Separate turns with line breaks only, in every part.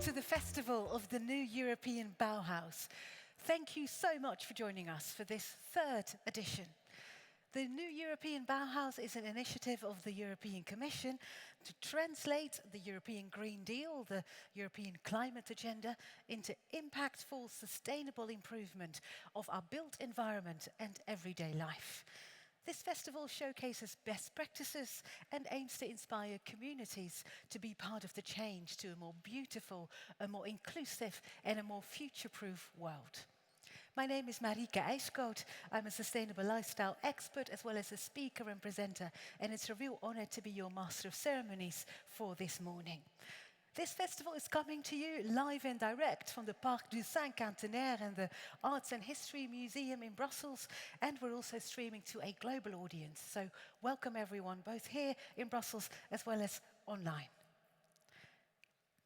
to the festival of the New European Bauhaus. Thank you so much for joining us for this third edition. The New European Bauhaus is an initiative of the European Commission to translate the European Green Deal, the European climate agenda, into impactful, sustainable improvement of our built environment and everyday life. This festival showcases best practices and aims to inspire communities to be part of the change to a more beautiful, a more inclusive and a more future-proof world. My name is Marieke IJskoot. I'm a sustainable lifestyle expert as well as a speaker and presenter, and it's a real honor to be your master of ceremonies for this morning. This festival is coming to you live and direct from the Parc du Cinquantenaire and the Arts and History Museum in Brussels, and we're also streaming to a global audience. So welcome everyone, both here in Brussels as well as online.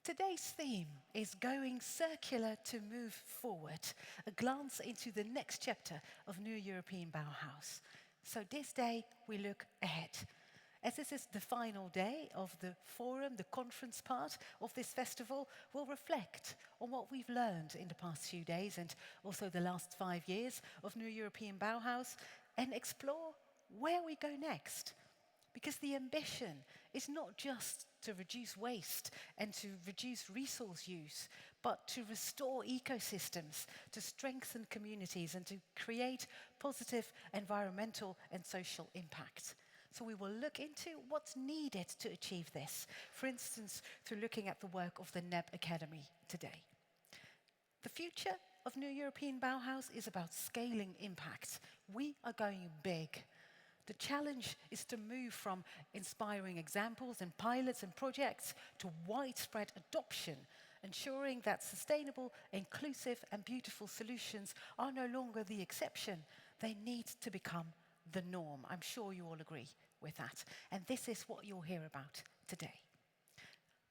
Today's theme is Going Circular to Move Forward, a glance into the next chapter of New European Bauhaus. So this day we look ahead. As this is the final day of the forum, the conference part of this festival, we'll reflect on what we've learned in the past few days and also the last 5 years of New European Bauhaus and explore where we go next. Because the ambition is not just to reduce waste and to reduce resource use, but to restore ecosystems, to strengthen communities and to create positive environmental and social impact. So we will look into what's needed to achieve this, for instance, through looking at the work of the NEB Academy today. The future of New European Bauhaus is about scaling impact. We are going big. The challenge is to move from inspiring examples and pilots and projects to widespread adoption, ensuring that sustainable, inclusive and beautiful solutions are no longer the exception. They need to become the norm. I'm sure you all agree with that. And this is what you'll hear about today.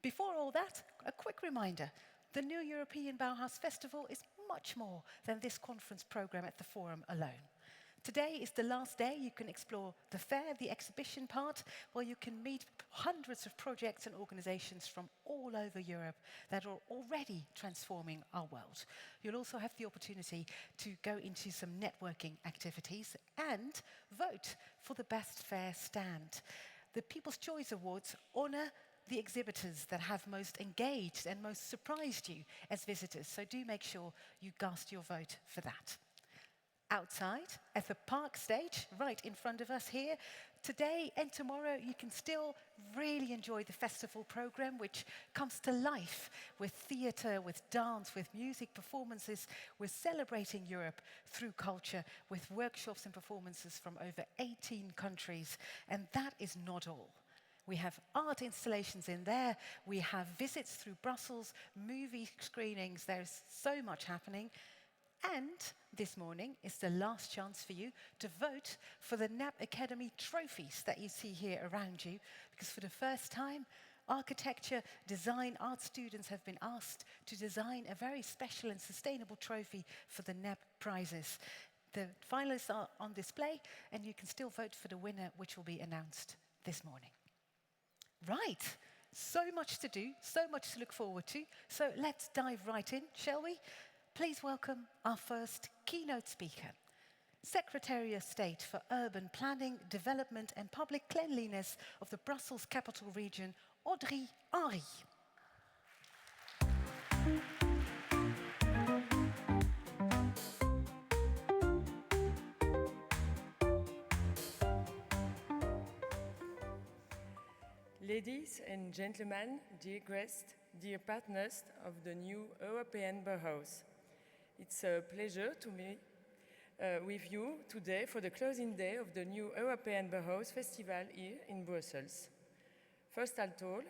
Before all that, a quick reminder. The New European Bauhaus Festival is much more than this conference program at the Forum alone. Today is the last day you can explore the fair, the exhibition part, where you can meet hundreds of projects and organizations from all over Europe that are already transforming our world. You'll also have the opportunity to go into some networking activities and vote for the best fair stand. The People's Choice Awards honor the exhibitors that have most engaged and most surprised you as visitors, so do make sure you cast your vote for that. Outside, at the park stage, right in front of us here, today and tomorrow you can still really enjoy the festival program, which comes to life with theatre, with dance, with music performances. We're celebrating Europe through culture with workshops and performances from over 18 countries. And that is not all. We have art installations in there, we have visits through Brussels, movie screenings, there's so much happening. And this morning is the last chance for you to vote for the NEB Academy trophies that you see here around you, because for the first time, architecture, design, art students have been asked to design a very special and sustainable trophy for the NEB prizes. The finalists are on display, and you can still vote for the winner, which will be announced this morning. Right, so much to do, so much to look forward to. So let's dive right in, shall we? Please welcome our first keynote speaker, Secretary of State for Urban Planning, Development and Public Cleanliness of the Brussels Capital Region, Audrey.
Ladies and gentlemen, dear guests, dear partners of the New European Bauhaus. It's a pleasure to be with you today for the closing day of the New European Bauhaus Festival here in Brussels. First of all,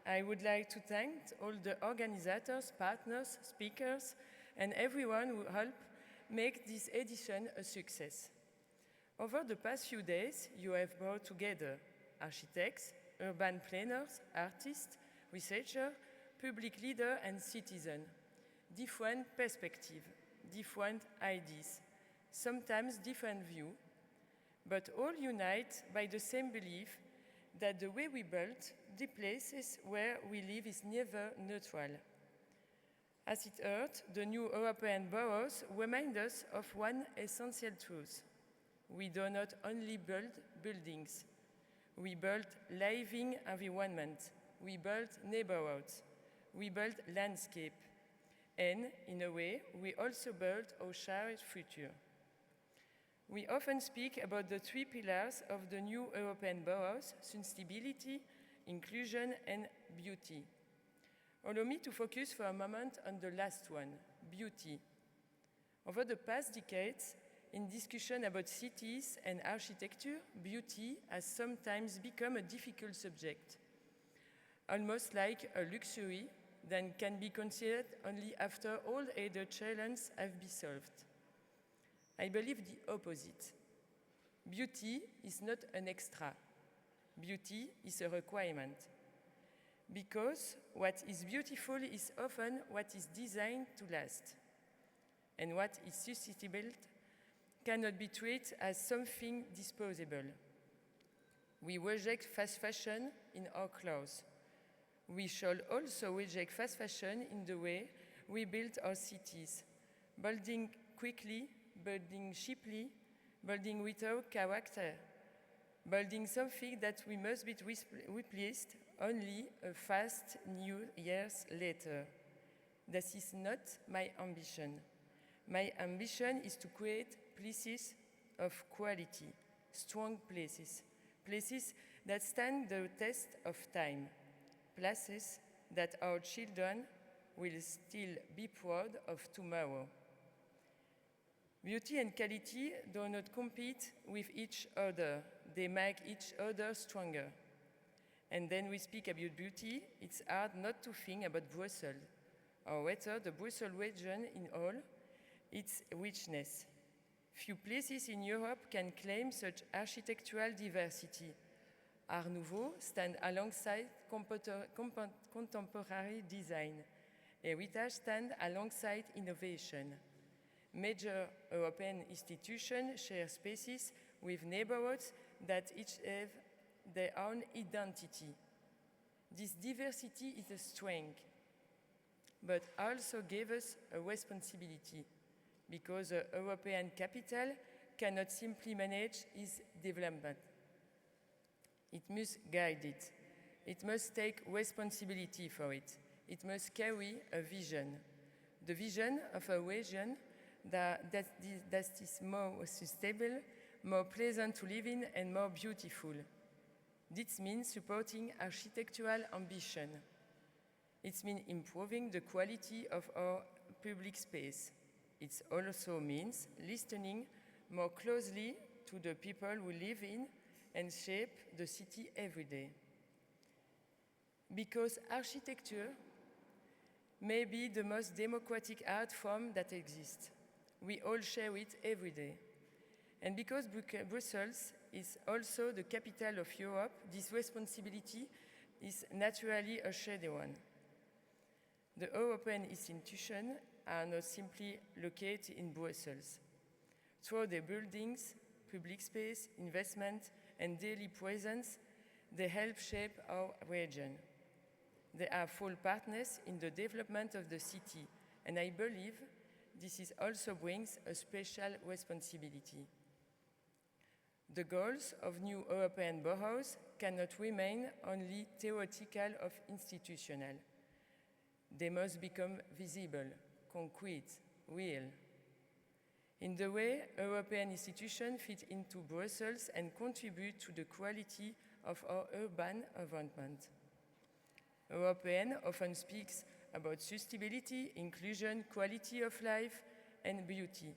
I would like to thank all the organizers, partners, speakers, and everyone who helped make this edition a success. Over the past few days, you have brought together architects, urban planners, artists, researchers, public leaders, and citizens. Different perspectives, different ideas, sometimes different views, but all unite by the same belief that the way we build the places where we live is never neutral. As it hurt, the new European boroughs remind us of one essential truth. We do not only build buildings, we build living environment, we build neighborhoods, we build landscape, and in a way, we also build our shared future. We often speak about the three pillars of the new European boroughs: sustainability, inclusion, and beauty. Allow me to focus for a moment on the last one, beauty. Over the past decades, in discussion about cities and architecture, beauty has sometimes become a difficult subject, almost like a luxury that can be considered only after all other challenges have been solved. I believe the opposite. Beauty is not an extra. Beauty is a requirement. Because what is beautiful is often what is designed to last. And what is sustainable cannot be treated as something disposable. We reject fast fashion in our clothes. We shall also reject fast fashion in the way we build our cities, building quickly, building cheaply, building without character, building something that we must be replaced only a fast new years later. This is not my ambition. My ambition is to create places of quality, strong places, places that stand the test of time, places that our children will still be proud of tomorrow. Beauty and quality do not compete with each other. They make each other stronger. And then we speak about beauty, it's hard not to think about Brussels, or rather the Brussels region in all its richness. Few places in Europe can claim such architectural diversity. Art Nouveau stands alongside contemporary design. Heritage stands alongside innovation. Major European institutions share spaces with neighborhoods that each have their own identity. This diversity is a strength, but also gives us a responsibility, because the European capital cannot simply manage its development. It must guide it. It must take responsibility for it. It must carry a vision, the vision of a region that is more sustainable, more pleasant to live in, and more beautiful. This means supporting architectural ambition. It means improving the quality of our public space. It also means listening more closely to the people who live in and shape the city every day. Because architecture may be the most democratic art form that exists. We all share it every day. And because Brussels is also the capital of Europe, this responsibility is naturally a shared one. The European institutions are not simply located in Brussels. Through their buildings, public space, investment, and daily presence, they help shape our region. They are full partners in the development of the city, and I believe this also brings a special responsibility. The goals of new European boroughs cannot remain only theoretical or institutional. They must become visible, concrete, real. In the way European institutions fit into Brussels and contribute to the quality of our urban environment. European often speaks about sustainability, inclusion, quality of life, and beauty.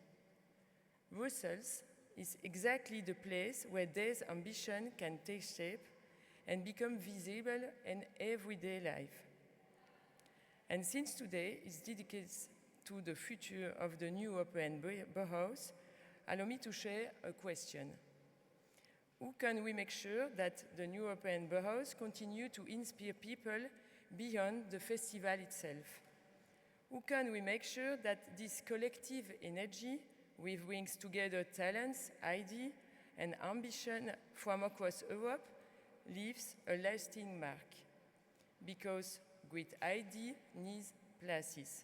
Brussels is exactly the place where this ambition can take shape and become visible in everyday life. And since today is dedicated to the future of the new European boroughs, allow me to share a question. How can we make sure that the new European boroughs continue to inspire people beyond the festival itself? How can we make sure that this collective energy, which brings together talents, ideas, and ambition from across Europe, leaves a lasting mark? Because great ideas need places.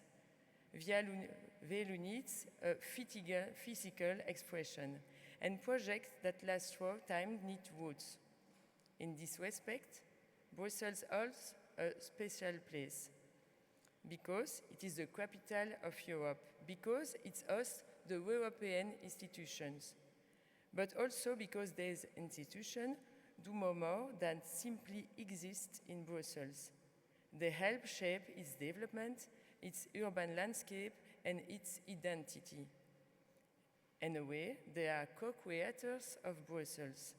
value needs a physical expression, and projects that last for time need roots. In this respect, Brussels holds a special place because it is the capital of Europe, because it hosts the European institutions, but also because these institutions do more than simply exist in Brussels. They help shape its development, its urban landscape, and its identity. In a way, they are co-creators of Brussels,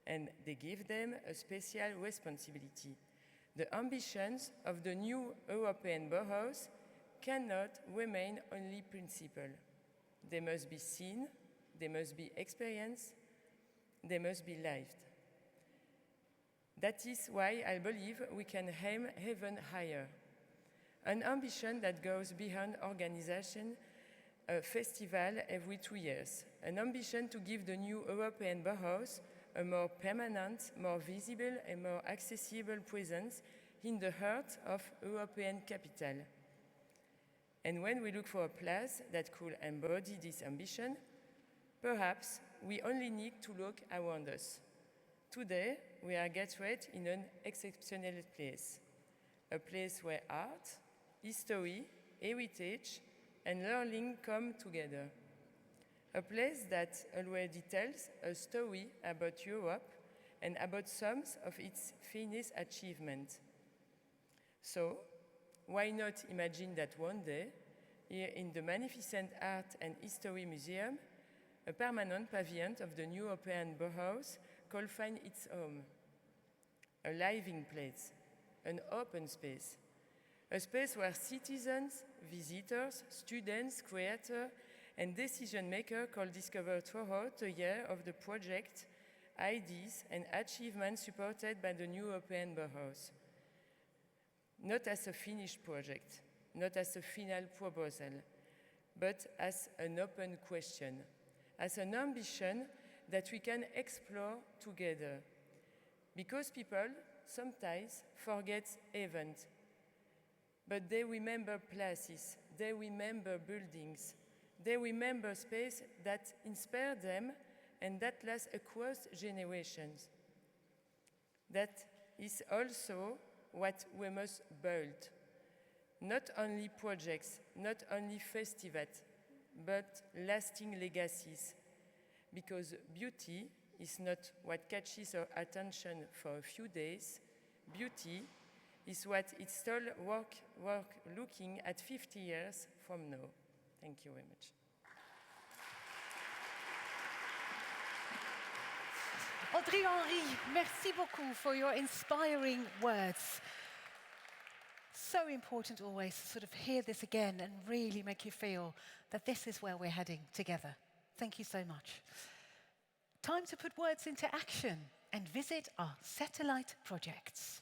and they give them a special responsibility. The ambitions of the new European boroughs cannot remain only principle. They must be seen, they must be experienced, they must be lived. That is why I believe we can aim even higher. An ambition that goes beyond organization a festival every 2 years. An ambition to give the new European boroughs a more permanent, more visible and more accessible presence in the heart of European capital. And when we look for a place that could embody this ambition, perhaps we only need to look around us. Today, we are gathered in an exceptional place, a place where art, history, heritage, and learning come together. A place that already tells a story about Europe and about some of its finest achievements. So, why not imagine that one day, here in the magnificent Art and History Museum, a permanent pavilion of the new European boroughs could find its home. A living place, an open space, a space where citizens, visitors, students, creators, and decision makers could discover throughout the year of the project ideas and achievements supported by the new European boroughs. Not as a finished project, not as a final proposal, but as an open question, as an ambition that we can explore together. Because people sometimes forget events, but they remember places, they remember buildings, they remember space that inspire them and that lasts across generations. That is also what we must build. Not only projects, not only festivals, but lasting legacies. Because beauty is not what catches our attention for a few days. Beauty is what it's still worth looking at 50 years from now. Thank you very much.
Audrey Henry, merci beaucoup for your inspiring words. So important always to sort of hear this again and really make you feel that this is where we're heading together. Thank you so much. Time to put words into action and visit our satellite projects.